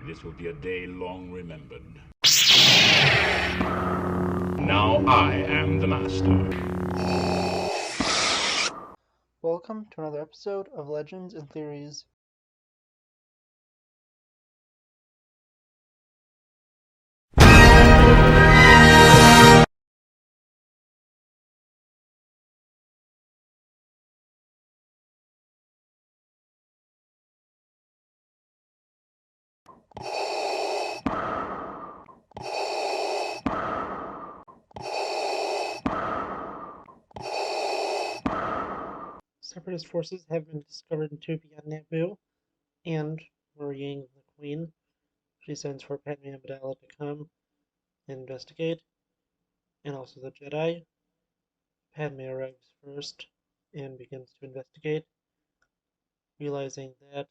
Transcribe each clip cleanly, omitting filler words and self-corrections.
This will be a day long remembered. Now I am the master. Welcome to another episode of Legends and Theories. Separatist forces have been discovered to be on Naboo, and worrying the Queen. She sends for Padme Amidala to come and investigate, and also the Jedi. Padme arrives first and begins to investigate, realizing that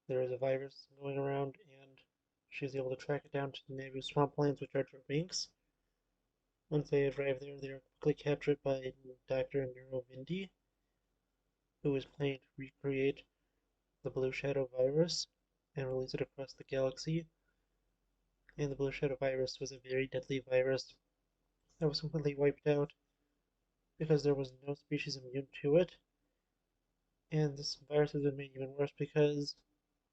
there is a virus going around, and she's able to track it down to the Naboo swamplands with Jar Jar Binks. Once they arrive there, they are quickly captured by Dr. Nero Vindi, who is planning to recreate the Blue Shadow virus and release it across the galaxy. And the Blue Shadow virus was a very deadly virus that was completely wiped out because there was no species immune to it. And this virus has been made even worse because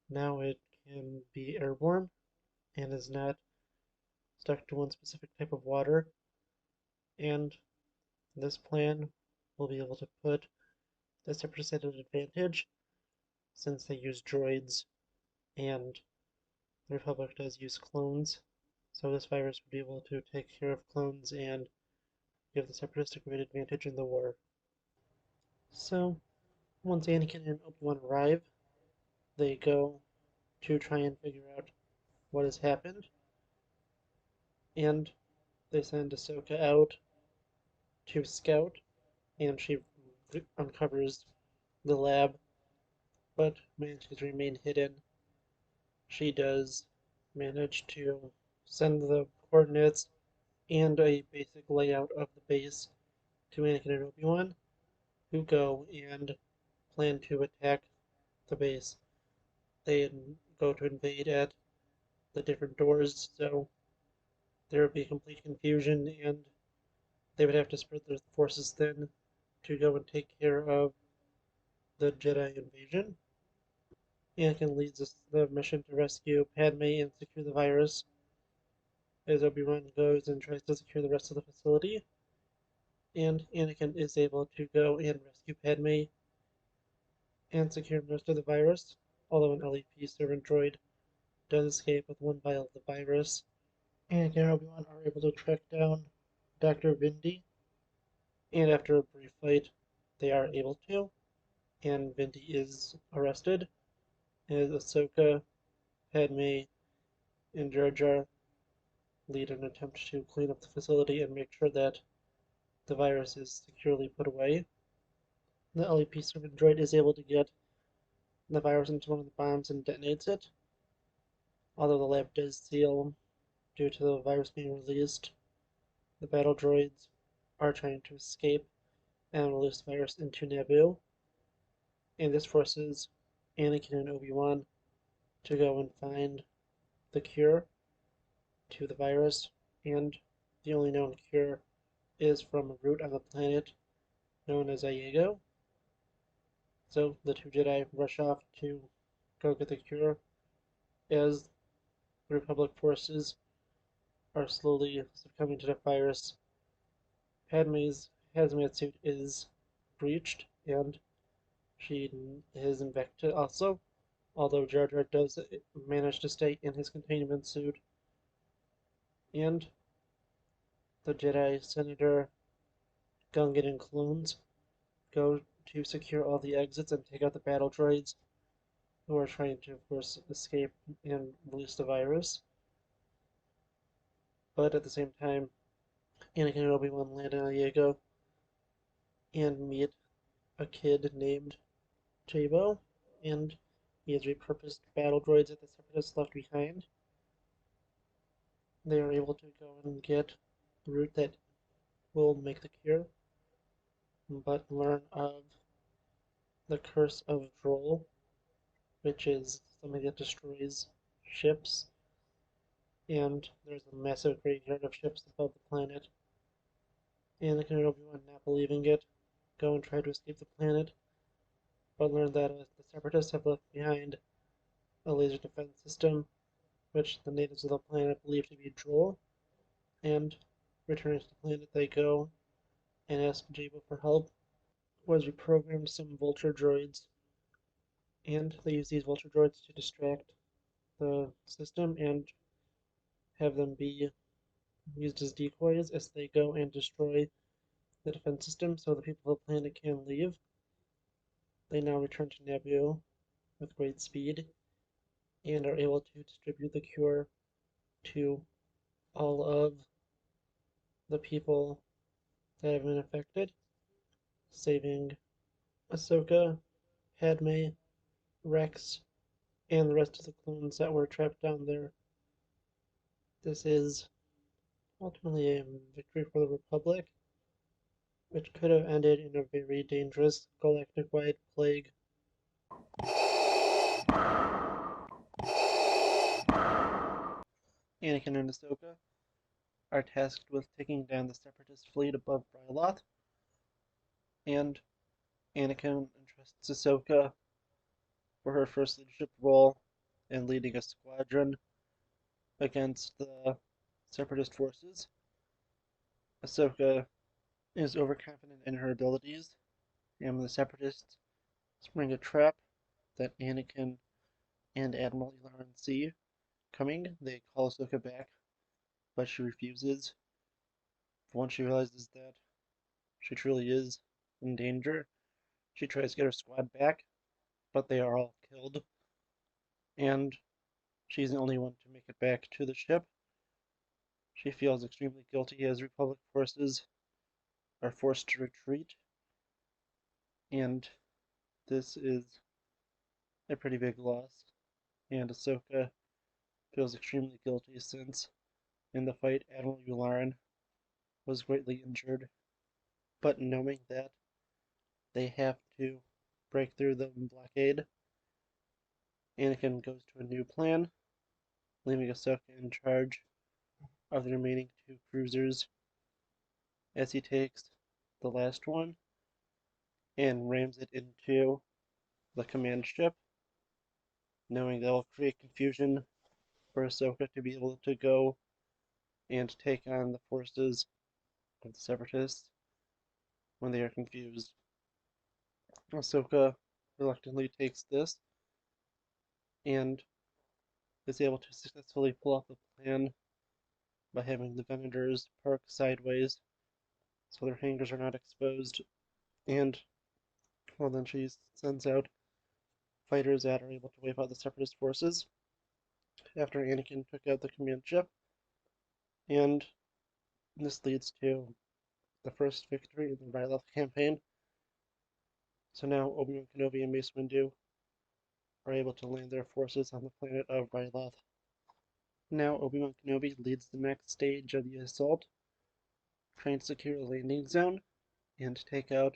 now it can be airborne and is not stuck to one specific type of water. And this plan will be able to put the Separatists at an advantage since they use droids and the Republic does use clones. So this virus would be able to take care of clones and give the Separatists a great advantage in the war. So, once Anakin and Obi-Wan arrive, they go to try and figure out what has happened, and they send Ahsoka out to scout, and she uncovers the lab, but manages to remain hidden. She does manage to send the coordinates and a basic layout of the base to Anakin and Obi-Wan, who go and plan to attack the base. They go to invade at the different doors, so there would be complete confusion, and they would have to spread their forces then to go and take care of the Jedi invasion. Anakin leads the mission to rescue Padme and secure the virus, as Obi-Wan goes and tries to secure the rest of the facility. And Anakin is able to go and rescue Padme and secure most of the virus, although an LEP servant droid does escape with one vial of the virus. Anakin and Obi-Wan are able to track down Dr. Vindi, and after a brief fight, they are able to, and Vindi is arrested, as Ahsoka, Padme, and Jar Jar lead an attempt to clean up the facility and make sure that the virus is securely put away. The LEP servant droid is able to get the virus into one of the bombs and detonates it, although the lab does seal due to the virus being released. The battle droids are trying to escape and release the virus into Naboo, and this forces Anakin and Obi-Wan to go and find the cure to the virus, and the only known cure is from a root on the planet known as Iago. So the two Jedi rush off to go get the cure as the Republic forces are slowly succumbing to the virus. Padme's hazmat suit is breached and she is infected also, although Jar Jar does manage to stay in his containment suit. And the Jedi Senator Gungan and clones go to secure all the exits and take out the battle droids who are trying to, of course, escape and release the virus. But at the same time, Anakin and Obi-Wan land in Iago and meet a kid named Jabo, and he has repurposed battle droids that the Separatists left behind. They are able to go and get the root that will make the cure, but learn of the Curse of Droll, which is something that destroys ships, and there's a massive graveyard of ships above the planet. Anakin and Obi-Wan, not believing it, go and try to escape the planet, but learn that the Separatists have left behind a laser defense system, which the natives of the planet believe to be Droll, and returning to the planet they go and ask Jabba for help. Was reprogrammed some vulture droids, and they use these vulture droids to distract the system and have them be used as decoys as they go and destroy the defense system so the people of the planet can leave. They now return to Naboo with great speed and are able to distribute the cure to all of the people that have been affected, saving Ahsoka, Padme, Rex, and the rest of the clones that were trapped down there. This is ultimately a victory for the Republic, which could have ended in a very dangerous galactic-wide plague. Anakin and Ahsoka are tasked with taking down the Separatist fleet above Ryloth, and Anakin entrusts Ahsoka for her first leadership role in leading a squadron against the Separatist forces. Ahsoka is overconfident in her abilities, and when the Separatists spring a trap that Anakin and Admiral Yularen see coming, they call Ahsoka back, but she refuses. Once she realizes that she truly is in danger, she tries to get her squad back, but they are all killed, and she's the only one to make it back to the ship. She feels extremely guilty as Republic forces are forced to retreat, and this is a pretty big loss. And Ahsoka feels extremely guilty since, in the fight, Admiral Yularen was greatly injured. But knowing that they have to break through the blockade, Anakin goes to a new plan, leaving Ahsoka in charge of the remaining two cruisers as he takes the last one and rams it into the command ship, knowing that will create confusion for Ahsoka to be able to go and take on the forces of the Separatists when they are confused. Ahsoka reluctantly takes this and is able to successfully pull off the plan by having the Venators park sideways so their hangars are not exposed, and well, then she sends out fighters that are able to wipe out the Separatist forces after Anakin took out the command ship, and this leads to the first victory in the Ryloth campaign. So now Obi-Wan Kenobi and Mace Windu are able to land their forces on the planet of Ryloth. Now Obi-Wan Kenobi leads the next stage of the assault, trying to secure a landing zone and take out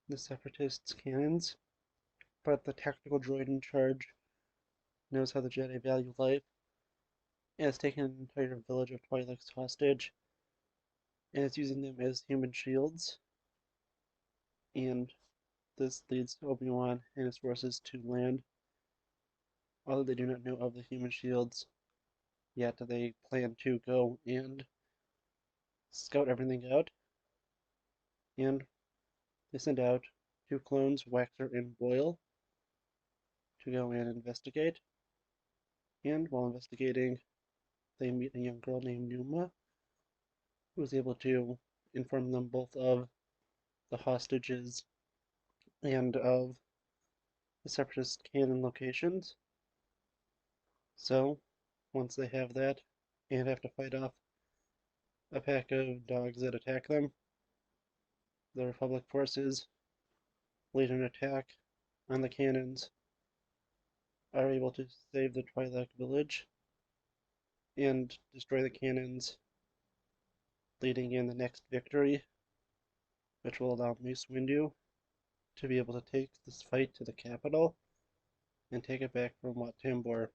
the Separatists' cannons, but the tactical droid in charge knows how the Jedi value life and has taken an entire village of Twi'leks hostage and is using them as human shields, and this leads Obi-Wan and his forces to land. Although they do not know of the human shields yet, they plan to go and scout everything out, and they send out two clones, Waxer and Boyle, to go and investigate. And while investigating, they meet a young girl named Numa, who is able to inform them both of the hostages and of the Separatist cannon locations. So, once they have that, and have to fight off a pack of dogs that attack them, the Republic forces lead an attack on the cannons, are able to save the Twi'lek village, and destroy the cannons, leading in the next victory, which will allow Mace Windu to be able to take this fight to the capital and take it back from Wat Tambor.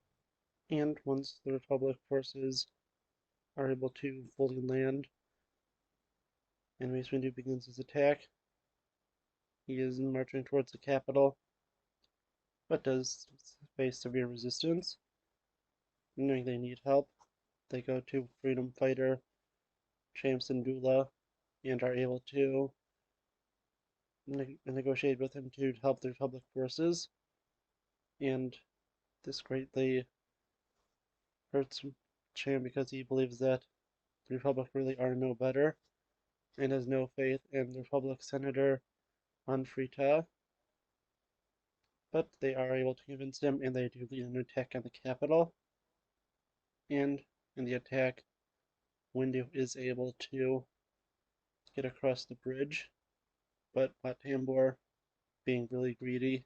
And once the Republic forces are able to fully land and Mace Windu begins his attack, he is marching towards the capital, but does face severe resistance. Knowing they need help, they go to freedom fighter Cham Syndulla and are able to negotiate with him to help the Republic forces, and this greatly hurts Cham because he believes that the Republic really are no better and has no faith in the Republic Senator Hunt For Grievous, but they are able to convince him and they do lead an attack on the capital, and in the attack Windu is able to get across the bridge, but Tambor, being really greedy,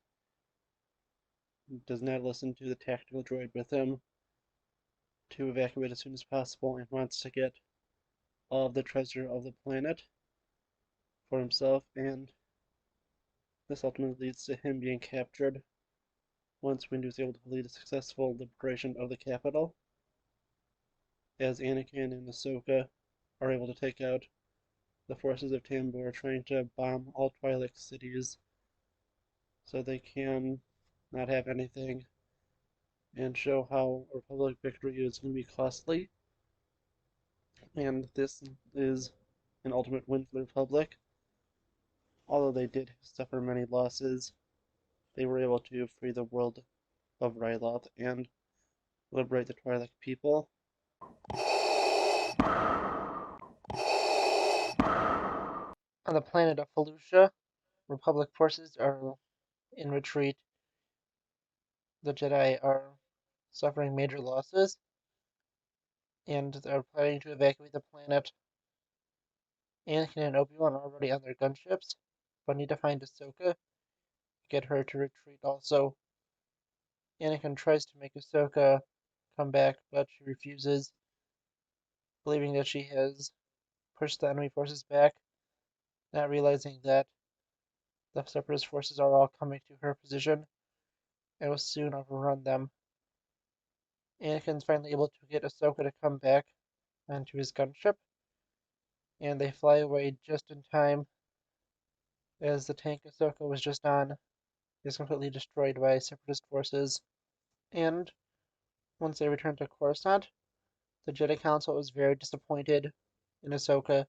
does not listen to the tactical droid with him to evacuate as soon as possible and wants to get all of the treasure of the planet for himself, and this ultimately leads to him being captured once Windu is able to lead a successful liberation of the capital, as Anakin and Ahsoka are able to take out the forces of Tambor trying to bomb all Twi'lek cities so they can not have anything and show how a Republic victory is going to be costly. And this is an ultimate win for the Republic. Although they did suffer many losses, they were able to free the world of Ryloth and liberate the Twi'lek people. On the planet of Felucia, Republic forces are in retreat. The Jedi are suffering major losses and are planning to evacuate the planet. Anakin and Obi-Wan are already on their gunships, but need to find Ahsoka, get her to retreat also. Anakin tries to make Ahsoka come back, but she refuses, believing that she has pushed the enemy forces back, not realizing that the Separatist forces are all coming to her position and will soon overrun them. Anakin's finally able to get Ahsoka to come back onto his gunship, and they fly away just in time as the tank Ahsoka was just on is completely destroyed by Separatist forces. And once they return to Coruscant, the Jedi Council is very disappointed in Ahsoka.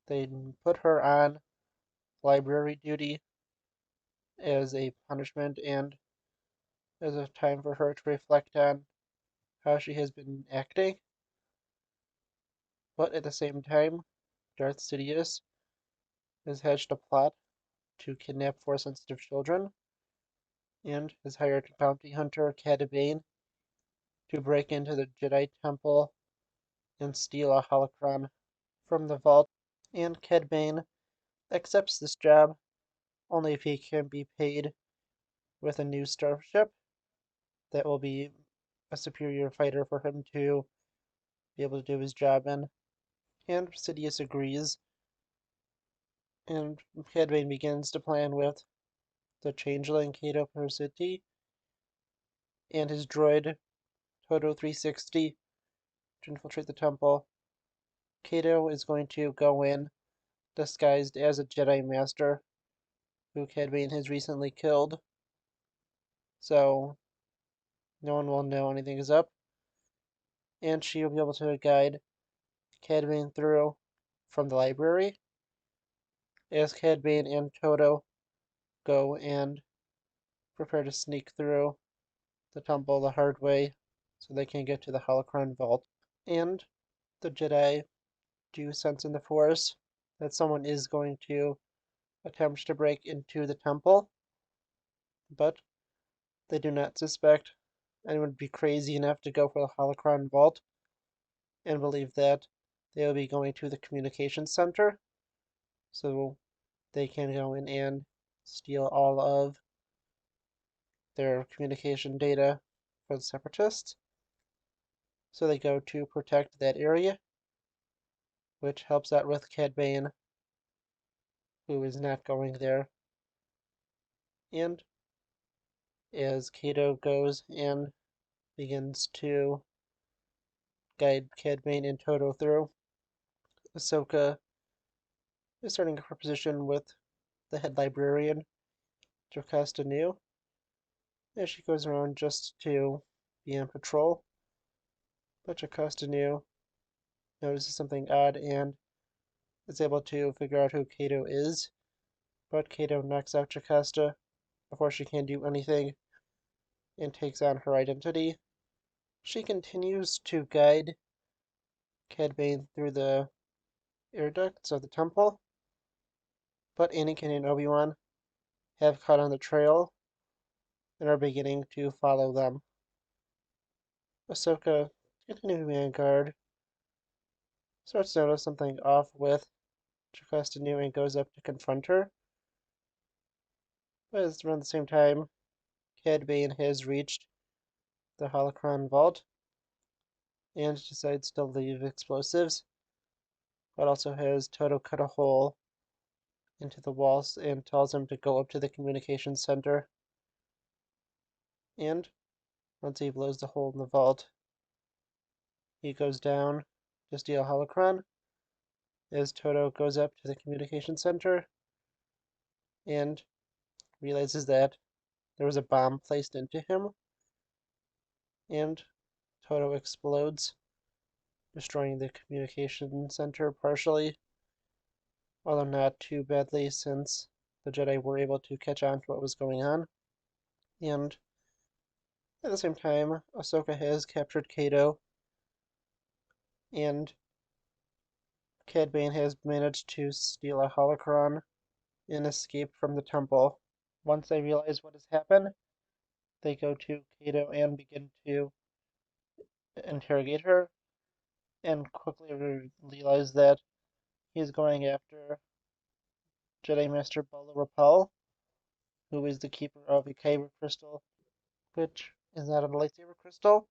They put her on library duty as a punishment and as a time for her to reflect on how she has been acting. But at the same time, Darth Sidious has hatched a plot to kidnap Force-sensitive children and has hired bounty hunter Cad Bane to break into the Jedi Temple and steal a holocron from the vault. And Cad Bane accepts this job only if he can be paid with a new starship that will be a superior fighter for him to be able to do his job in. And Sidious agrees, and Cad Bane begins to plan with the changeling Cato Persiti and his droid Todo 360 to infiltrate the temple. Cato is going to go in disguised as a Jedi Master who Cad Bane has recently killed, so no one will know anything is up, and she will be able to guide Cad Bane through from the library as Cad Bane and Todo go and prepare to sneak through the temple the hard way so they can get to the Holocron vault. And the Jedi do sense in the Force that someone is going to attempt to break into the temple, but they do not suspect anyone would be crazy enough to go for the Holocron vault and believe that they will be going to the communications center so they can go in and steal all of their communication data for the Separatists. So they go to protect that area, which helps out with Cad Bane, who is not going there. And as Cato goes and begins to guide Cad Bane and Toto through. Ahsoka is starting her position with the head librarian, Jocasta Nu, as she goes around just to be on patrol. But Jocasta Nu notices something odd and is able to figure out who Kato is. But Kato knocks out Jocasta before she can do anything and takes on her identity. She continues to guide Cad Bane through the air ducts of the temple, but Anakin and Obi-Wan have caught on the trail and are beginning to follow them. Ahsoka, continuing to be on guard, starts to notice something off with Jocasta Nu and goes up to confront her. But it's around the same time, Cad Bane has reached the Holocron vault and decides to leave explosives, but also has Toto cut a hole into the walls and tells him to go up to the communications center. And once he blows the hole in the vault, he goes down to steal Holocron as Toto goes up to the communications center and realizes that there was a bomb placed into him, and Toto explodes, destroying the communication center partially, although not too badly since the Jedi were able to catch on to what was going on. And at the same time, Ahsoka has captured Kato, and Cad Bane has managed to steal a holocron and escape from the temple. Once they realize what has happened, they go to Kato and begin to interrogate her, and quickly realize that he's going after Jedi Master Bolo Rapal, who is the keeper of a kyber crystal, which is not a lightsaber crystal,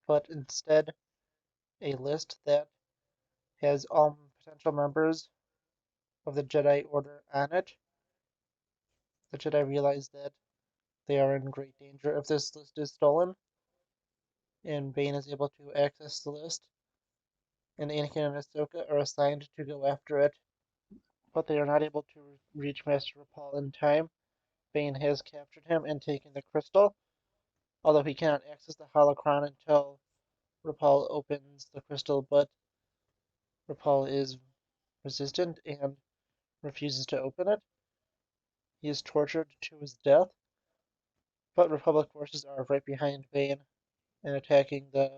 but instead a list that has all potential members of the Jedi Order on it. The Jedi realize that they are in great danger if this list is stolen, and Bane is able to access the list, and Anakin and Ahsoka are assigned to go after it, but they are not able to reach Master Rapal in time. Bane has captured him and taken the crystal, although he cannot access the holocron until Rapal opens the crystal, but Rapal is resistant and refuses to open it. He is tortured to his death, but Republic forces are right behind Bane and attacking the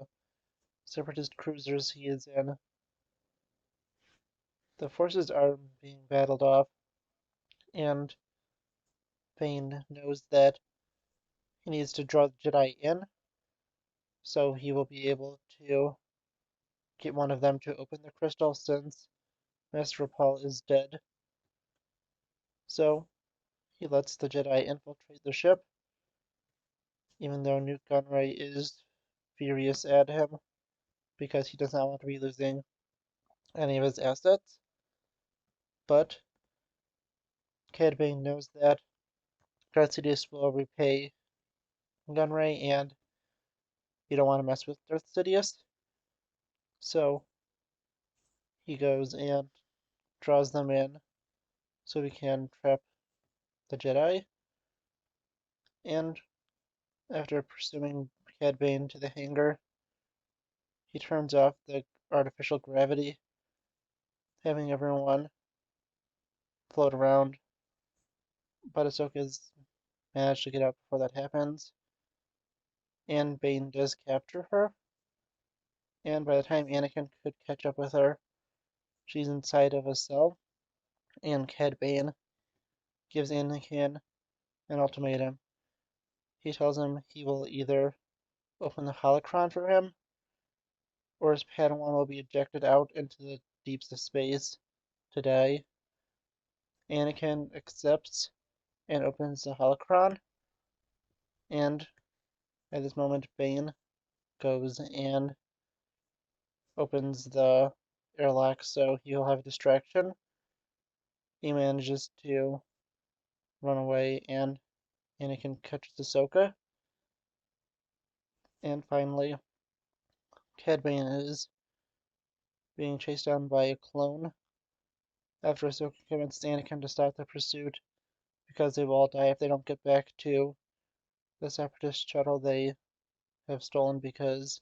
Separatist cruisers he is in. The forces are being battled off, and Bane knows that he needs to draw the Jedi in, so he will be able to get one of them to open the crystal since Master Rapal is dead. So he lets the Jedi infiltrate the ship, even though Newt Gunray is furious at him because he does not want to be losing any of his assets. But Cad Bane knows that Darth Sidious will repay Gunray, and you don't want to mess with Darth Sidious. So he goes and draws them in so he can trap the Jedi. And after pursuing Cad Bane to the hangar, he turns off the artificial gravity, having everyone float around. But Ahsoka's managed to get out before that happens, and Bane does capture her. And by the time Anakin could catch up with her, she's inside of a cell, and Cad Bane gives Anakin an ultimatum. He tells him he will either open the holocron for him, or his Padawan will be ejected out into the deeps of space to die. Anakin accepts and opens the holocron, and at this moment Bane goes and opens the airlock so he'll have a distraction. He manages to run away, and Anakin catches Ahsoka. And finally, Cad Bane is being chased down by a clone after Ahsoka convinced Anakin to stop the pursuit because they will all die if they don't get back to the Separatist shuttle they have stolen, because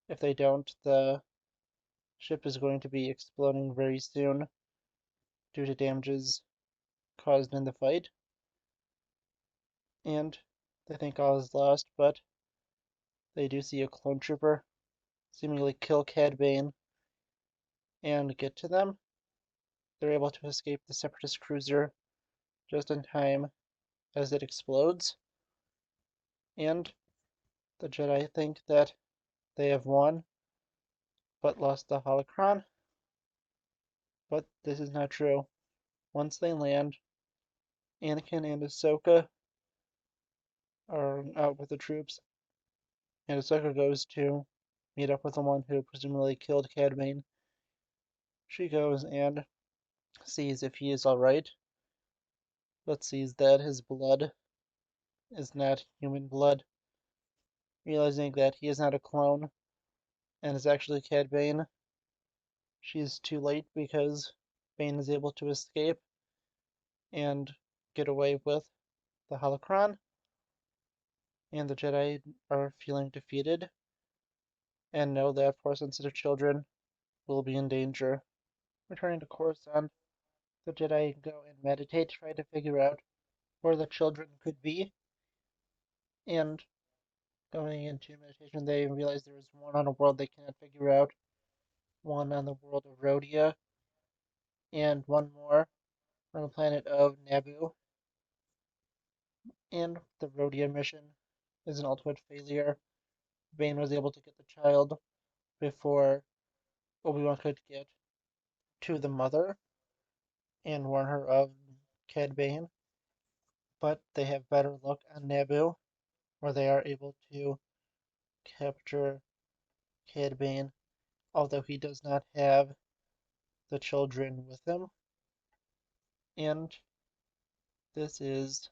if they don't, the ship is going to be exploding very soon due to damages caused in the fight. And they think all is lost, but they do see a clone trooper seemingly kill Cad Bane and get to them. They're able to escape the Separatist cruiser just in time as it explodes. And the Jedi think that they have won, but lost the Holocron. But this is not true. Once they land, Anakin and Ahsoka are out with the troops, and Ahsoka goes to meet up with the one who presumably killed Cad Bane. She goes and sees if he is alright, but sees that his blood is not human blood. Realizing that he is not a clone and is actually Cad Bane, she's too late because Bane is able to escape and get away with the Holocron, and the Jedi are feeling defeated and know that Force-sensitive children will be in danger. Returning to Coruscant, the Jedi go and meditate, try to figure out where the children could be, and going into meditation, they realize there is one on a world they cannot figure out, one on the world of Rhodia, and one more on the planet of Naboo. And the Rhodia mission is an ultimate failure. Bane was able to get the child before Obi-Wan could get to the mother and warn her of Cad Bane, but they have better luck on Naboo, where they are able to capture Cad Bane, although he does not have the children with him. And this is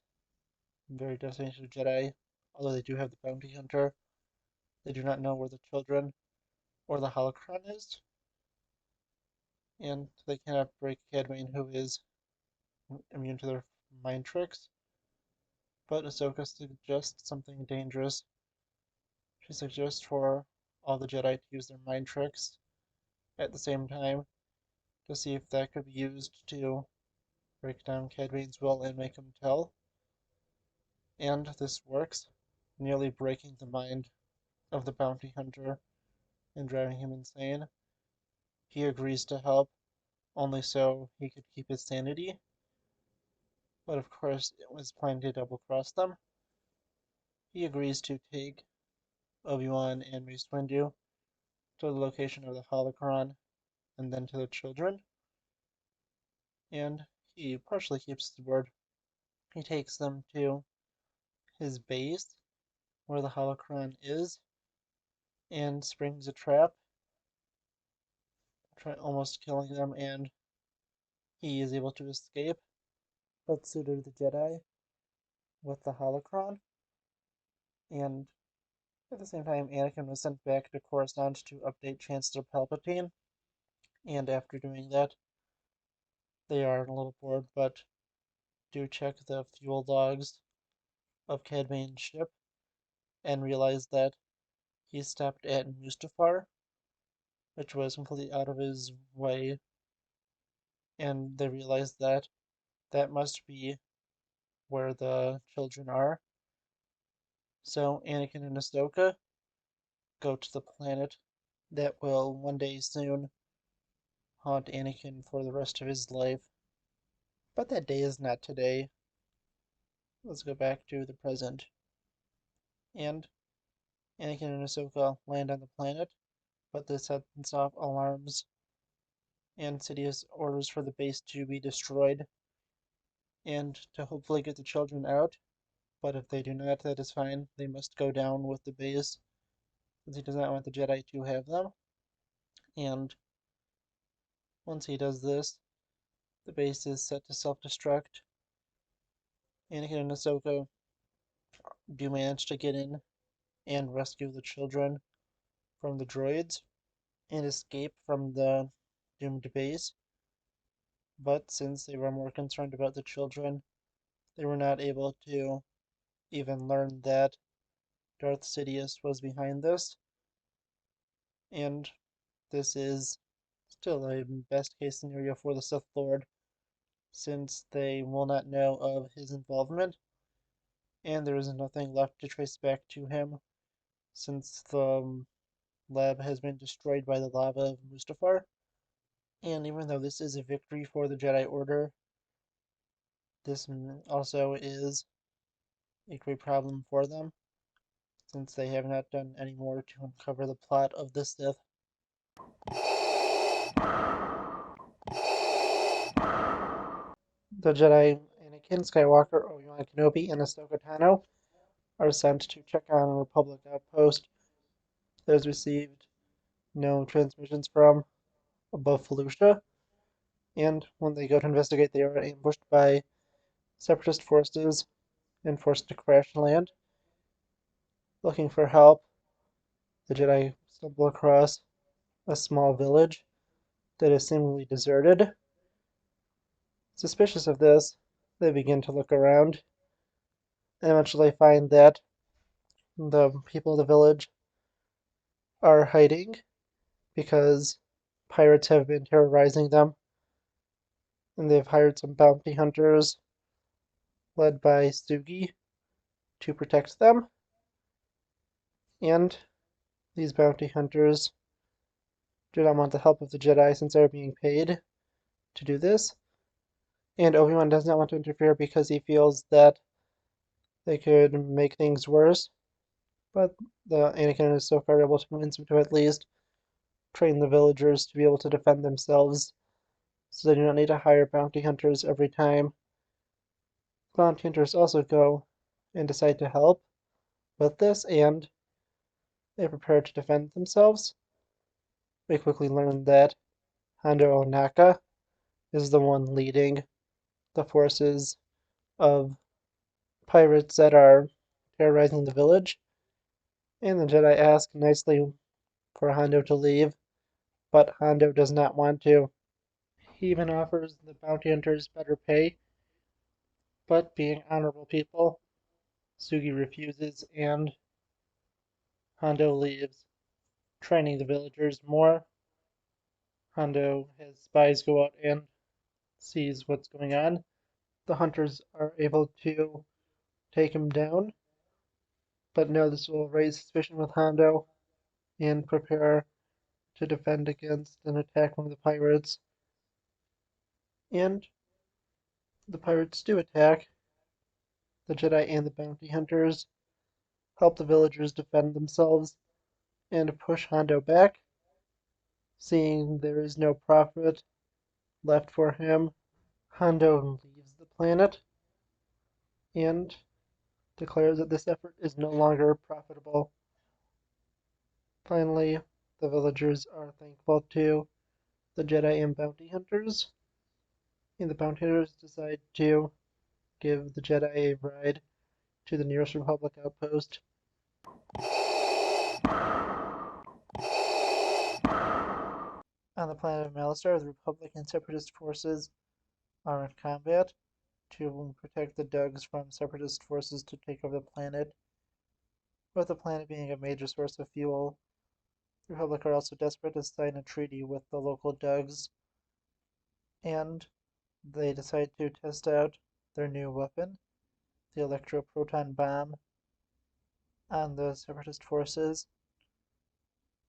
very Destination Jedi, although they do have the bounty hunter. They do not know where the children or the holocron is, and they cannot break Cad Bane, who is immune to their mind tricks. But Ahsoka suggests something dangerous. She suggests for all the Jedi to use their mind tricks at the same time to see if that could be used to break down Cad Bane's will and make him tell. And this works, nearly breaking the mind of the bounty hunter and driving him insane. He agrees to help, only so he could keep his sanity. But of course, it was planning to double cross them. He agrees to take Obi-Wan and Mace Windu to the location of the Holocron and then to the children. And he partially keeps his word. He takes them to his base where the Holocron is and springs a trap, almost killing them, and he is able to escape, but so do the Jedi with the Holocron. And at the same time, Anakin was sent back to Coruscant to update Chancellor Palpatine, and after doing that, they are a little bored, but do check the fuel logs of Cad Bane's ship and realize that he stopped at Mustafar, which was completely out of his way, and they realize that that must be where the children are. So Anakin and Ahsoka go to the planet that will one day soon haunt Anakin for the rest of his life. But that day is not today. Let's go back to the present. And Anakin and Ahsoka land on the planet, but this sets off alarms and Sidious orders for the base to be destroyed and to hopefully get the children out. But if they do not, that is fine. They must go down with the base, since he does not want the Jedi to have them. And once he does this, the base is set to self-destruct. Anakin and Ahsoka do manage to get in and rescue the children from the droids and escape from the doomed base. But since they were more concerned about the children, they were not able to even learn that Darth Sidious was behind this. And this is still a best case scenario for the Sith Lord, since they will not know of his involvement, and there is nothing left to trace back to him, since the lab has been destroyed by the lava of Mustafar. And even though this is a victory for the Jedi Order, this also is a great problem for them, since they have not done any more to uncover the plot of the Sith. The Jedi Anakin Skywalker, Obi-Wan Kenobi, and Ahsoka Tano are sent to check on a Republic outpost that has received no transmissions from above Felucia, and when they go to investigate, they are ambushed by Separatist forces and forced to crash land. Looking for help, the Jedi stumble across a small village that is seemingly deserted. Suspicious of this, they begin to look around and eventually find that the people of the village are hiding because pirates have been terrorizing them, and they've hired some bounty hunters led by Sugi to protect them. And these bounty hunters do not want the help of the Jedi since they're being paid to do this. And Obi-Wan does not want to interfere because he feels that they could make things worse. But the Anakin is so far able to convince him to at least train the villagers to be able to defend themselves, so they do not need to hire bounty hunters every time. Bounty hunters also go and decide to help with this, and they prepare to defend themselves. They quickly learn that Hondo Ohnaka is the one leading the forces of pirates that are terrorizing the village, and the Jedi ask nicely for Hondo to leave, but Hondo does not want to. He even offers the bounty hunters better pay, but being honorable people, Sugi refuses and Hondo leaves, training the villagers more. Hondo has spies go out and sees what's going on. The hunters are able to take him down, but no, this will raise suspicion with Hondo and prepare to defend against an attack from the pirates. And the pirates do attack. The Jedi and the bounty hunters help the villagers defend themselves and push Hondo back. Seeing there is no profit left for him, Hondo leaves the planet and declares that this effort is no longer profitable. Finally, the villagers are thankful to the Jedi and bounty hunters, and the bounty hunters decide to give the Jedi a ride to the nearest Republic outpost. On the planet of Malastare, the Republic and Separatist forces are in combat to protect the Dugs from Separatist forces to take over the planet. With the planet being a major source of fuel, the Republic are also desperate to sign a treaty with the local Dugs, and they decide to test out their new weapon, the electroproton bomb, on the Separatist forces,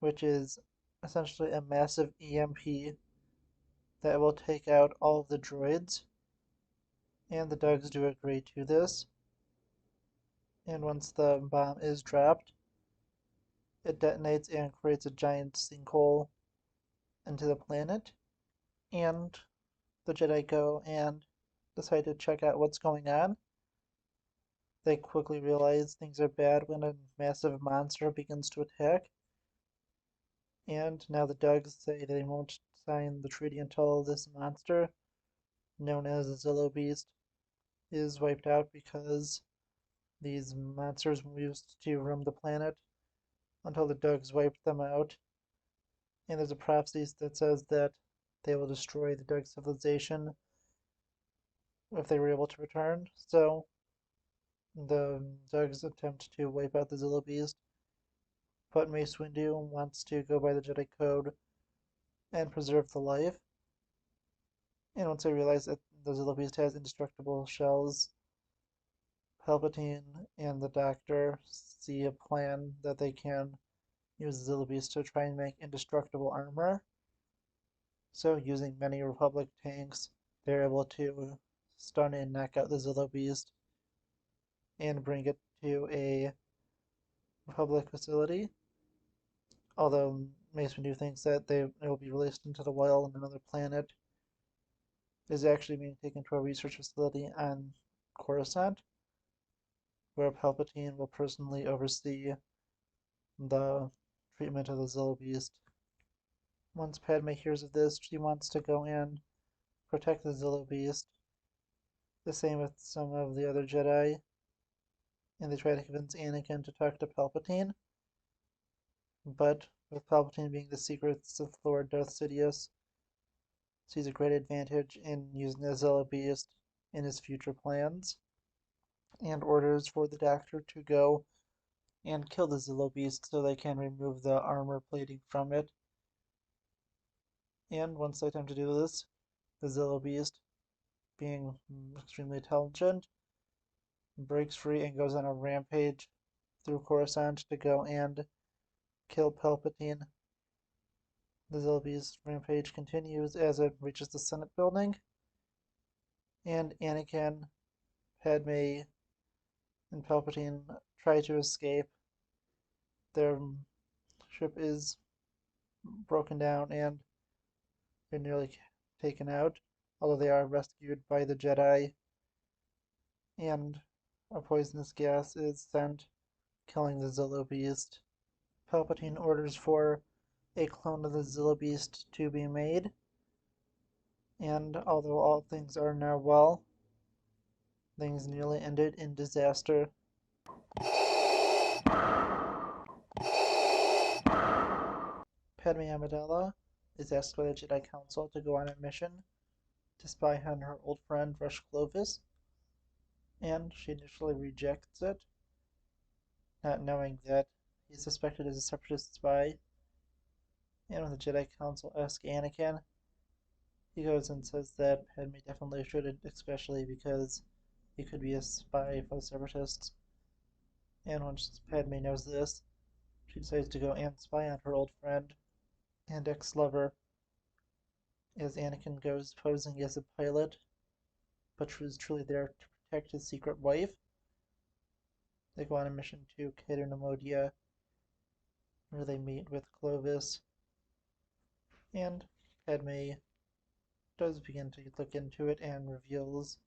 which is essentially a massive EMP that will take out all of the droids, and the Dugs do agree to this. And once the bomb is dropped, it detonates and creates a giant sinkhole into the planet, and the Jedi go and decide to check out what's going on. They quickly realize things are bad when a massive monster begins to attack, and now the Dugs say they won't sign the treaty until this monster, known as the Zillo Beast, is wiped out, because these monsters used to roam the planet until the Dugs wiped them out. And there's a prophecy that says that they will destroy the Dug civilization if they were able to return. So the Dugs attempt to wipe out the Zillo Beast, but Mace Windu wants to go by the Jedi Code and preserve the life. And once they realize that the Zillo Beast has indestructible shells, Palpatine and the Doctor see a plan that they can use the Zillo Beast to try and make indestructible armor. So, using many Republic tanks, they're able to stun and knock out the Zillo Beast and bring it to a Republic facility. Although Mace Windu thinks that it will be released into the wild on another planet, it is actually being taken to a research facility on Coruscant, where Palpatine will personally oversee the treatment of the Zillo Beast. Once Padme hears of this, she wants to go in, protect the Zillo Beast. The same with some of the other Jedi, and they try to convince Anakin to talk to Palpatine. But with Palpatine being the secret Sith Lord Darth Sidious, sees a great advantage in using the Zillo Beast in his future plans, and orders for the Doctor to go and kill the Zillo Beast so they can remove the armor plating from it. And once they attempt to do this, the Zillo Beast, being extremely intelligent, breaks free and goes on a rampage through Coruscant to go and kill Palpatine. The Zillo Beast rampage continues as it reaches the Senate building, and Anakin, Padme, and Palpatine try to escape. Their ship is broken down and they're nearly taken out, although they are rescued by the Jedi, and a poisonous gas is sent, killing the Zillo Beast. Palpatine orders for a clone of the Zillo Beast to be made, and although all things are now well, things nearly ended in disaster. Padme Amidala is asked by the Jedi Council to go on a mission to spy on her old friend Rush Clovis, and she initially rejects it, not knowing that he's suspected as a separatist spy. And when the Jedi Council asks Anakin, he goes and says that Padme definitely shouldn't, especially because he could be a spy for the separatists. And once Padme knows this, she decides to go and spy on her old friend and ex-lover, as Anakin goes posing as a pilot, but who's truly there to protect his secret wife. They go on a mission to Cater Nemodia, where they meet with Clovis, and Padme does begin to look into it and reveals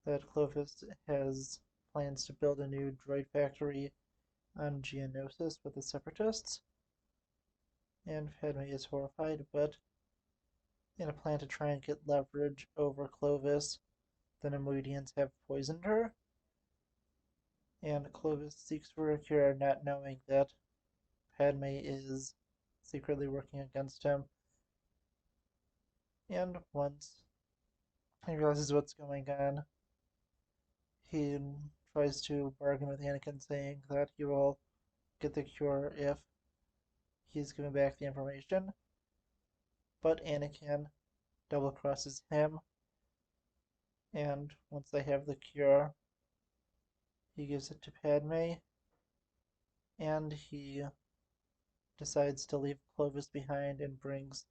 that Clovis has plans to build a new droid factory on Geonosis with the Separatists, and Padme is horrified, but in a plan to try and get leverage over Clovis, the Nemoidians have poisoned her, and Clovis seeks for a cure, not knowing that Padme is secretly working against him. And once he realizes what's going on, he tries to bargain with Anakin, saying that he will get the cure if he's given back the information. But Anakin double crosses him, and once they have the cure, he gives it to Padme, and he decides to leave Clovis behind and brings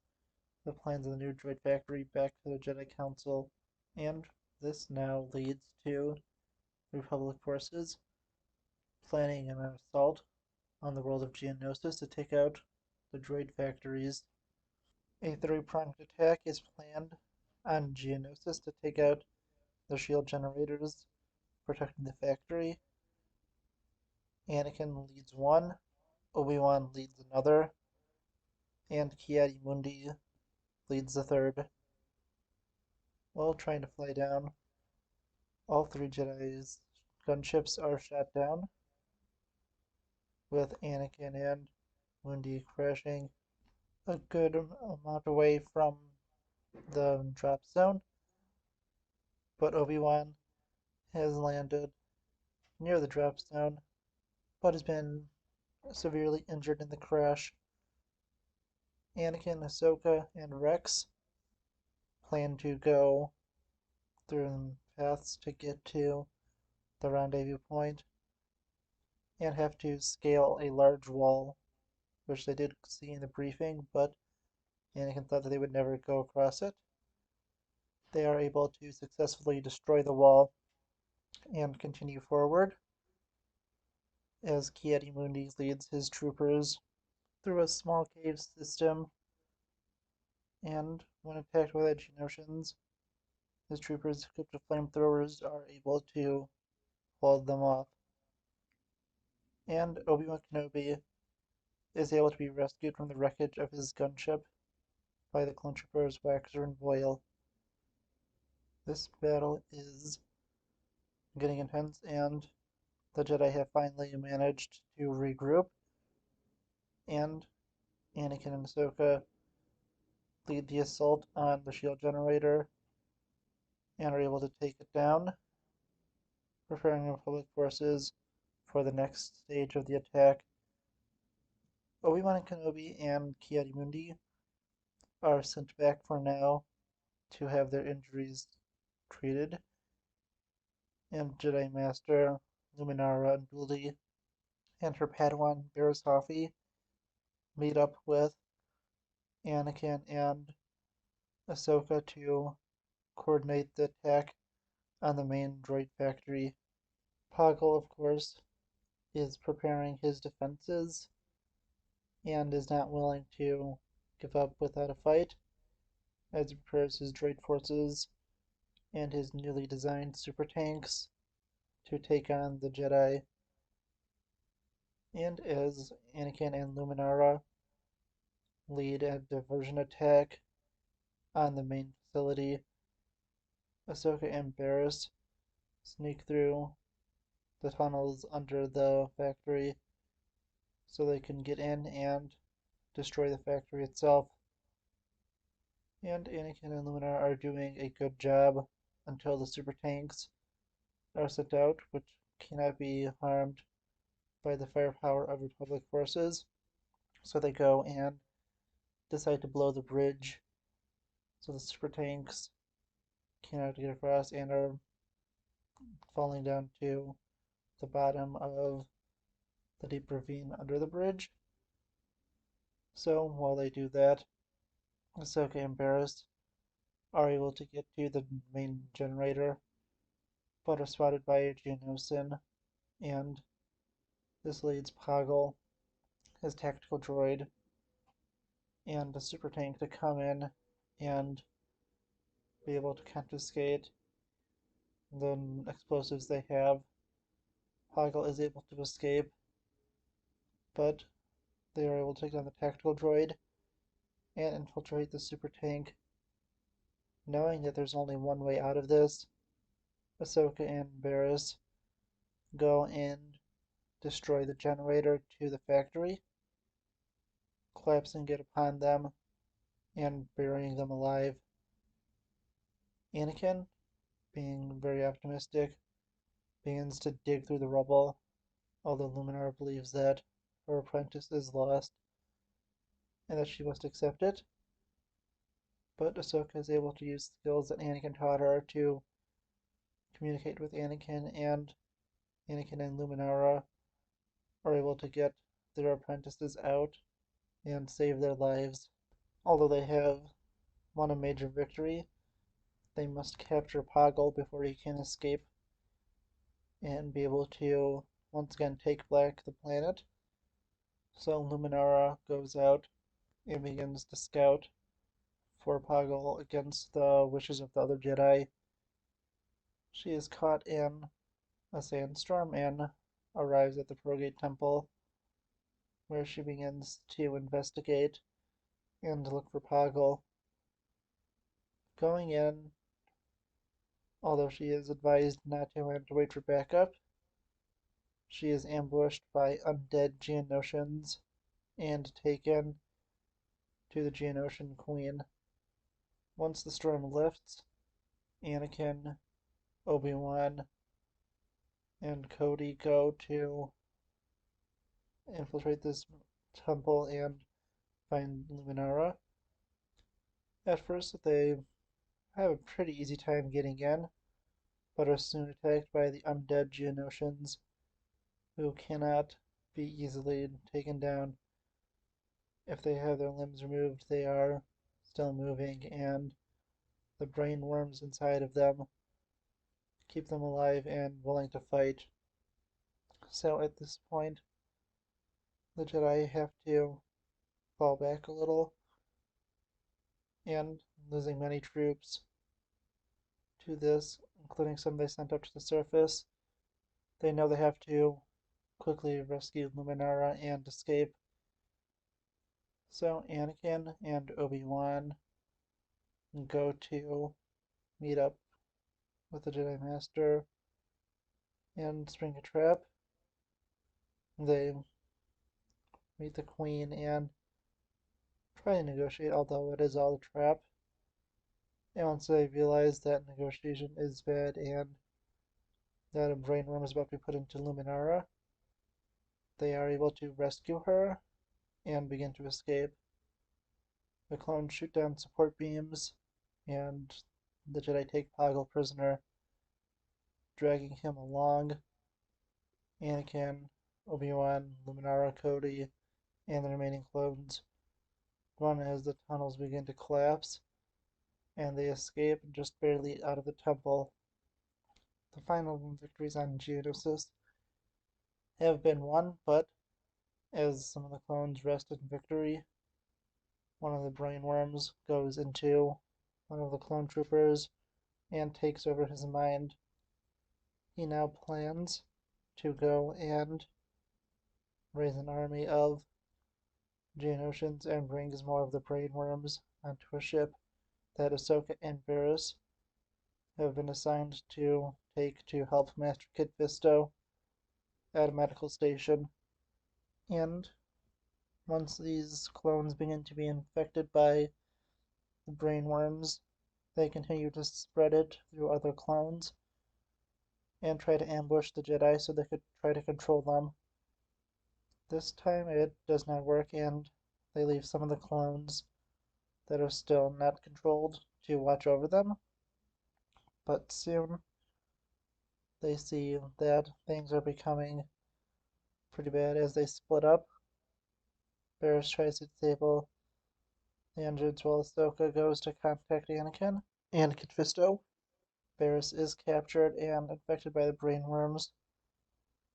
the plans of the new droid factory back to the Jedi Council, and this now leads to Republic forces planning an assault on the world of Geonosis to take out the droid factories. A three-pronged attack is planned on Geonosis to take out the shield generators protecting the factory. Anakin leads one, Obi-Wan leads another, and Ki-Adi-Mundi leads the third. While trying to fly down, all three Jedi's gunships are shot down, with Anakin and Mundi crashing a good amount away from the drop zone. But Obi-Wan has landed near the drop zone, but has been severely injured in the crash. Anakin, Ahsoka, and Rex plan to go through paths to get to the rendezvous point and have to scale a large wall, which they did see in the briefing, but Anakin thought that they would never go across it. They are able to successfully destroy the wall and continue forward as Ki-Adi-Mundi leads his troopers through a small cave system, and when attacked by the Geonosians, his troopers equipped with flamethrowers are able to hold them off. And Obi-Wan Kenobi is able to be rescued from the wreckage of his gunship by the clone troopers Waxer and Boyle. This battle is getting intense, and the Jedi have finally managed to regroup, and Anakin and Ahsoka lead the assault on the shield generator and are able to take it down, preparing the Republic forces for the next stage of the attack. Obi-Wan Kenobi and Ki-Adi-Mundi are sent back for now to have their injuries treated, and Jedi Master Luminara Unduli and her Padawan Barriss Offee meet up with Anakin and Ahsoka to coordinate the attack on the main droid factory. Poggle, of course, is preparing his defenses and is not willing to give up without a fight, as he prepares his droid forces and his newly designed super tanks to take on the Jedi. And as Anakin and Luminara lead a diversion attack on the main facility, Ahsoka and Barriss sneak through the tunnels under the factory so they can get in and destroy the factory itself. And Anakin and Luminara are doing a good job until the super tanks are sent out, which cannot be harmed by the firepower of Republic forces. So they go and decide to blow the bridge so the super tanks cannot get across and are falling down to the bottom of the deep ravine under the bridge. So while they do that, Ahsoka and Barriss are able to get to the main generator, but are spotted by a Geonosis, and this leads Poggle, his tactical droid, and the super tank to come in and be able to confiscate the explosives they have. Poggle is able to escape, but they are able to take down the tactical droid and infiltrate the super tank. Knowing that there's only one way out of this, Ahsoka and Barriss go and destroy the generator to the factory, collapsing it upon them and burying them alive. Anakin, being very optimistic, begins to dig through the rubble, although Luminara believes that her apprentice is lost and that she must accept it. But Ahsoka is able to use skills that Anakin taught her to communicate with Anakin and Luminara are able to get their apprentices out and save their lives. Although they have won a major victory, they must capture Poggle before he can escape and be able to once again take back the planet. So Luminara goes out and begins to scout for Poggle against the wishes of the other Jedi. She is caught in a sandstorm and arrives at the Progate Temple, where she begins to investigate and look for Poggle. Going in, although she is advised not to and to wait for backup, she is ambushed by undead Geonosians and taken to the Geonosian Queen. Once the storm lifts, Anakin, Obi-Wan, and Cody go to infiltrate this temple and find Luminara. At first, they have a pretty easy time getting in, but are soon attacked by the undead Geonosians, who cannot be easily taken down. If they have their limbs removed, they are still moving, and the brain worms inside of them keep them alive and willing to fight. So at this point, the Jedi have to fall back a little, and losing many troops to this, including some they sent up to the surface, they know they have to quickly rescue Luminara and escape. So Anakin and Obi-Wan go to meet up with the Jedi Master and spring a trap. They meet the Queen and try to negotiate, although it is all a trap. And once they realize that negotiation is bad and that a brain worm is about to be put into Luminara, they are able to rescue her and begin to escape. The clones shoot down support beams, and the Jedi take Poggle prisoner, dragging him along. Anakin, Obi-Wan, Luminara, Cody, and the remaining clones run as the tunnels begin to collapse, and they escape just barely out of the temple. The final victories on Geonosis have been won, but as some of the clones rest in victory, one of the brain worms goes into one of the clone troopers and takes over his mind. He now plans to go and raise an army of Geonosians and brings more of the brain worms onto a ship that Ahsoka and Varys have been assigned to take to help Master Kit Fisto at a medical station. And once these clones begin to be infected by the brain worms, they continue to spread it through other clones and try to ambush the Jedi so they could try to control them. This time it does not work, and they leave some of the clones that are still not controlled to watch over them. But soon they see that things are becoming pretty bad as they split up. Varys tries to disable the engines while Ahsoka goes to contact Anakin and Kit Fisto. Varys is captured and infected by the brain worms,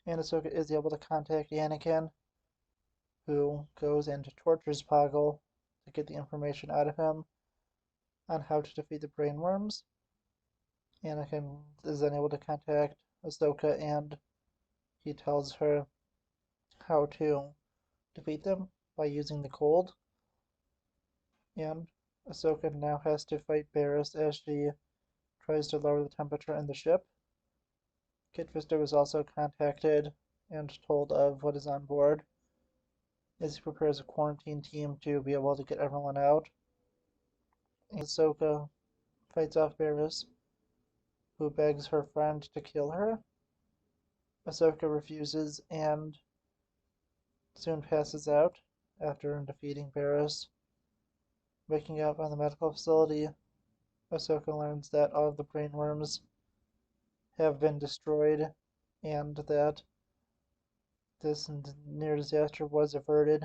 and Ahsoka is able to contact Anakin, who goes and tortures Poggle to get the information out of him on how to defeat the brain worms. Anakin is then able to contact Ahsoka, and he tells her how to defeat them by using the cold. And Ahsoka now has to fight Varys as she tries to lower the temperature in the ship. Kit Fisto is also contacted and told of what is on board as he prepares a quarantine team to be able to get everyone out. And Ahsoka fights off Varys, who begs her friend to kill her. Ahsoka refuses and soon passes out after defeating Varys. Waking up on the medical facility, Ahsoka learns that all of the brain worms have been destroyed and that this near disaster was averted.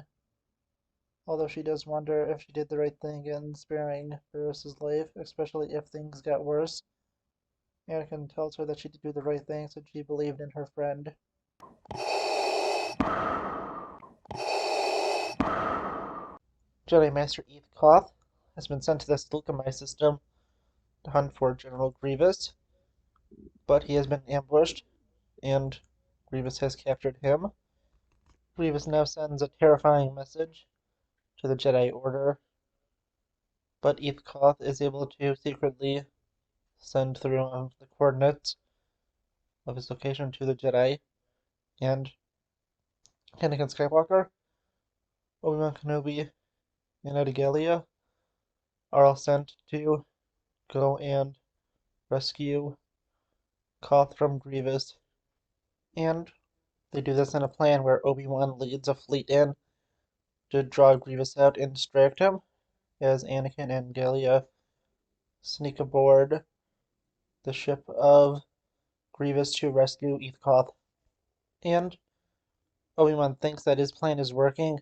Although she does wonder if she did the right thing in sparing Varys' life, especially if things got worse. Anakin tells her that she did do the right thing since she believed in her friend. Jedi Master Eth Koth has been sent to the Slookamai system to hunt for General Grievous, but he has been ambushed, and Grievous has captured him. Grievous now sends a terrifying message to the Jedi Order, but Eth Koth is able to secretly send through the coordinates of his location to the Jedi, and Anakin Skywalker, Obi-Wan Kenobi, and Edigalia are all sent to go and rescue Koth from Grievous, and they do this in a plan where Obi-Wan leads a fleet in to draw Grievous out and distract him, as Anakin and Galia sneak aboard the ship of Grievous to rescue Koth. And Obi-Wan thinks that his plan is working,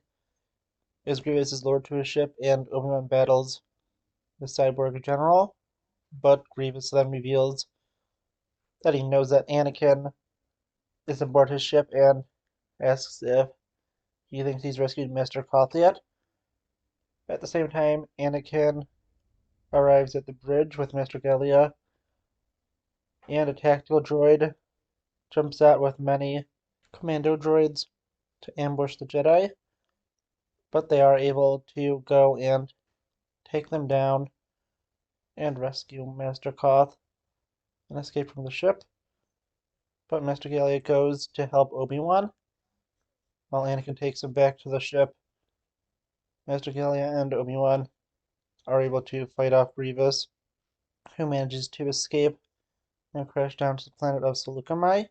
as Grievous is lured to his ship and Obi-Wan battles the cyborg general, but Grievous then reveals that he knows that Anakin is aboard his ship and asks if he thinks he's rescued Master Koth yet. At the same time, Anakin arrives at the bridge with Master Galia, and a tactical droid jumps out with many commando droids to ambush the Jedi, but they are able to go and take them down and rescue Master Koth and escape from the ship. But Master Galia goes to help Obi-Wan, while Anakin takes him back to the ship. Master Galia and Obi-Wan are able to fight off Grievous, who manages to escape and crash down to the planet of Seleucami,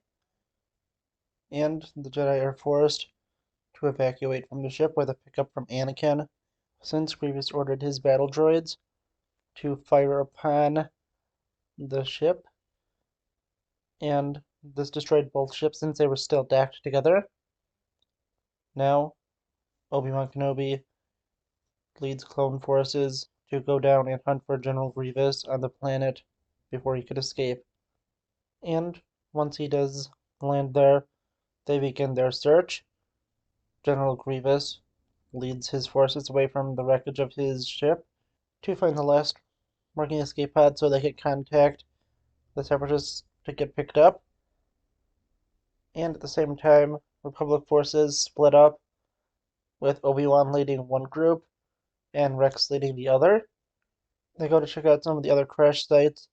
and the Jedi are forced to evacuate from the ship with a pickup from Anakin, since Grievous ordered his battle droids to fire upon the ship, and this destroyed both ships since they were still docked together. Now, Obi-Wan Kenobi leads clone forces to go down and hunt for General Grievous on the planet before he could escape. And once he does land there, they begin their search. General Grievous leads his forces away from the wreckage of his ship to find the last working escape pod so they could contact the Separatists to get picked up. And at the same time, Republic forces split up, with Obi-Wan leading one group and Rex leading the other. They go to check out some of the other crash sites,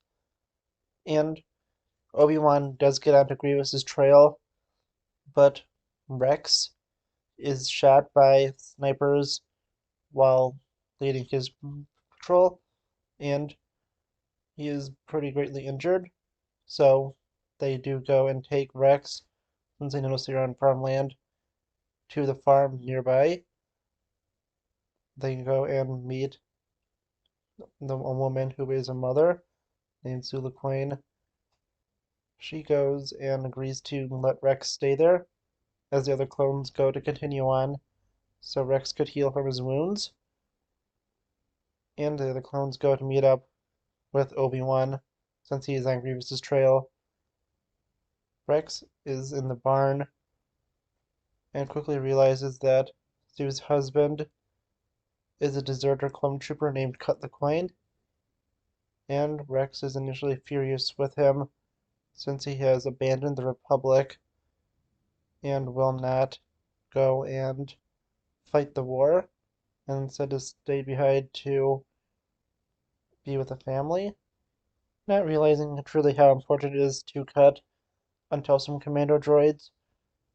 and Obi-Wan does get onto Grievous's trail, but Rex is shot by snipers while leading his patrol, and he is pretty greatly injured. So they do go and take Rex, since they notice they're on farmland, to the farm nearby. They go and meet a woman who is a mother named Zula Quain. She goes and agrees to let Rex stay there, as the other clones go to continue on, so Rex could heal from his wounds. And the other clones go to meet up with Obi-Wan, since he is on Grievous's trail. Rex is in the barn and quickly realizes that Sue's husband is a deserter clone trooper named Cut the Quain, and Rex is initially furious with him since he has abandoned the Republic and will not go and fight the war, and instead has stayed behind to be with the family, not realizing truly how important it is to Cut until some commando droids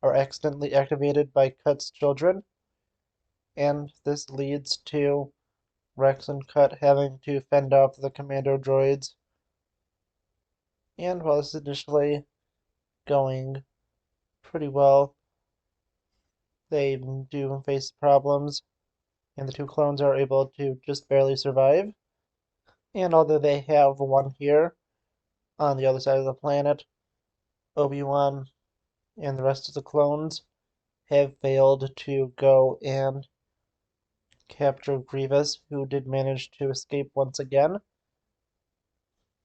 are accidentally activated by Cut's children, and this leads to Rex and Cut having to fend off the commando droids. And while this is initially going pretty well, they do face problems, and the two clones are able to just barely survive. And although they have won here on the other side of the planet, Obi-Wan and the rest of the clones have failed to go and capture Grievous, who did manage to escape once again.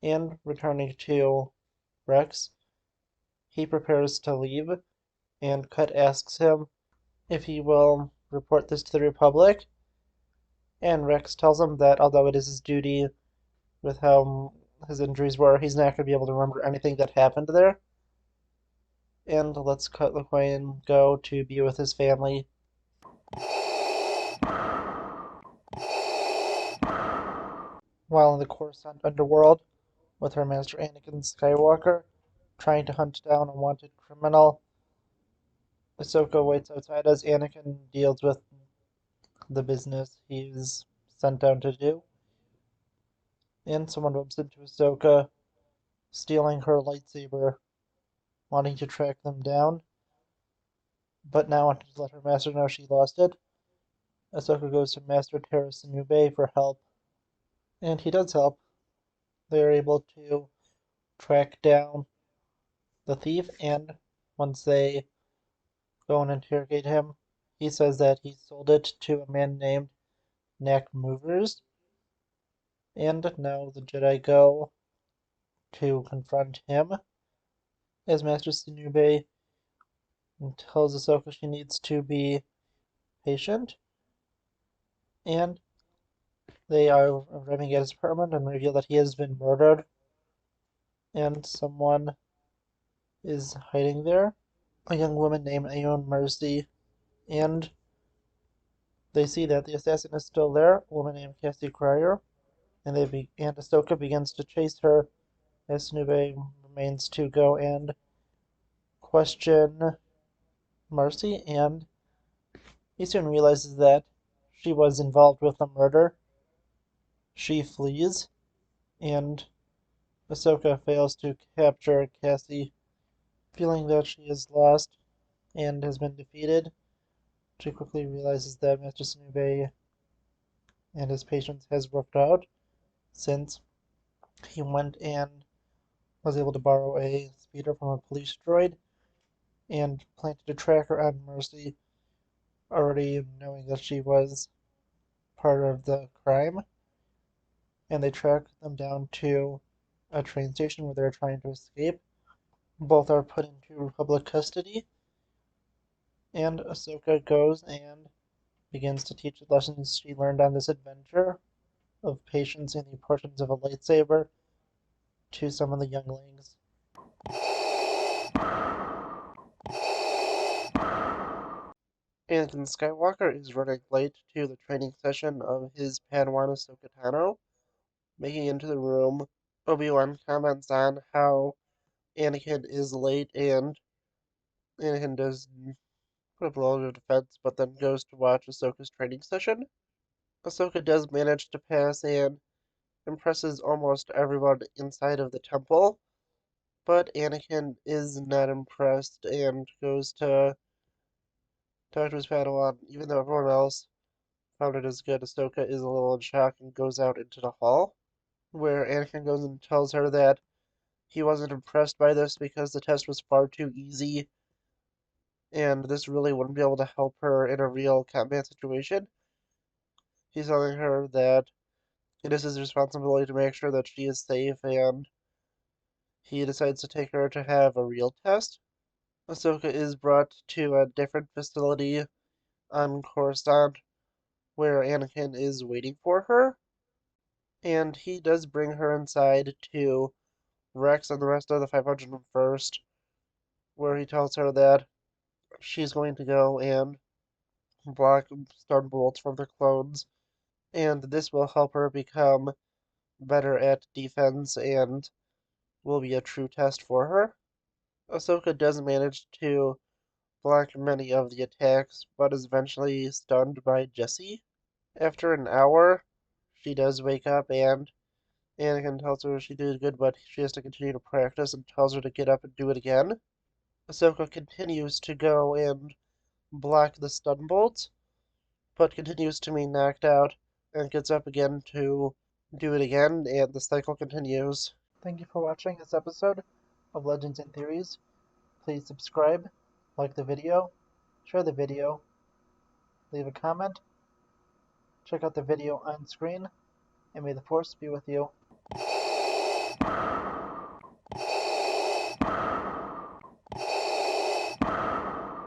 And returning to Rex, he prepares to leave, and Cut asks him if he will report this to the Republic, and Rex tells him that although it is his duty with how his injuries were, he's not going to be able to remember anything that happened there, and lets Cut LaQuain go to be with his family. While in the Coruscant underworld, with her master Anakin Skywalker trying to hunt down a wanted criminal Ahsoka waits outside as Anakin deals with the business he's sent down to do. And someone bumps into Ahsoka, stealing her lightsaber, wanting to track them down, but now wanting to let her master know she lost it. Ahsoka goes to Master Terra Sinube for help, and he does help. They're able to track down the thief, and once they go and interrogate him, he says that he sold it to a man named Knack Movers. And now the Jedi go to confront him as Master Sinube tells Ahsoka she needs to be patient. And they are arriving at his apartment and reveal that he has been murdered and someone is hiding there. A young woman named Aeon Mercy, and they see that the assassin is still there, a woman named Cassie Cryer, and Ahsoka begins to chase her as Sinube remains to go and question Mercy, and he soon realizes that she was involved with the murder. She flees, and Ahsoka fails to capture Cassie, feeling that she is lost and has been defeated. She quickly realizes that Master Sinube and his patience has worked out, since he went and was able to borrow a speeder from a police droid and planted a tracker on Mercy, already knowing that she was part of the crime. And they track them down to a train station where they're trying to escape. Both are put into Republic custody, and Ahsoka goes and begins to teach the lessons she learned on this adventure of patience and the importance of a lightsaber to some of the younglings. Anakin Skywalker is running late to the training session of his Padawan Ahsoka Tano. Making into the room, Obi-Wan comments on how Anakin is late, and Anakin does put up a little defense, but then goes to watch Ahsoka's training session. Ahsoka does manage to pass and impresses almost everyone inside of the temple, but Anakin is not impressed and goes to talk to his Padawan. Even though everyone else found it as good, Ahsoka is a little in shock and goes out into the hall, where Anakin goes and tells her that he wasn't impressed by this because the test was far too easy, and this really wouldn't be able to help her in a real combat situation. He's telling her that it is his responsibility to make sure that she is safe, and he decides to take her to have a real test. Ahsoka is brought to a different facility on Coruscant where Anakin is waiting for her, and he does bring her inside to Rex and the rest of the 501st, where he tells her that she's going to go and block stun bolts from the clones, and this will help her become better at defense and will be a true test for her. Ahsoka does manage to block many of the attacks, but is eventually stunned by Jesse. After an hour, she does wake up, and Anakin tells her she did good, but she has to continue to practice, and tells her to get up and do it again. Ahsoka continues to go and block the stun bolts, but continues to be knocked out, and gets up again to do it again, and the cycle continues. Thank you for watching this episode of Legends and Theories. Please subscribe, like the video, share the video, leave a comment, check out the video on screen, and may the Force be with you.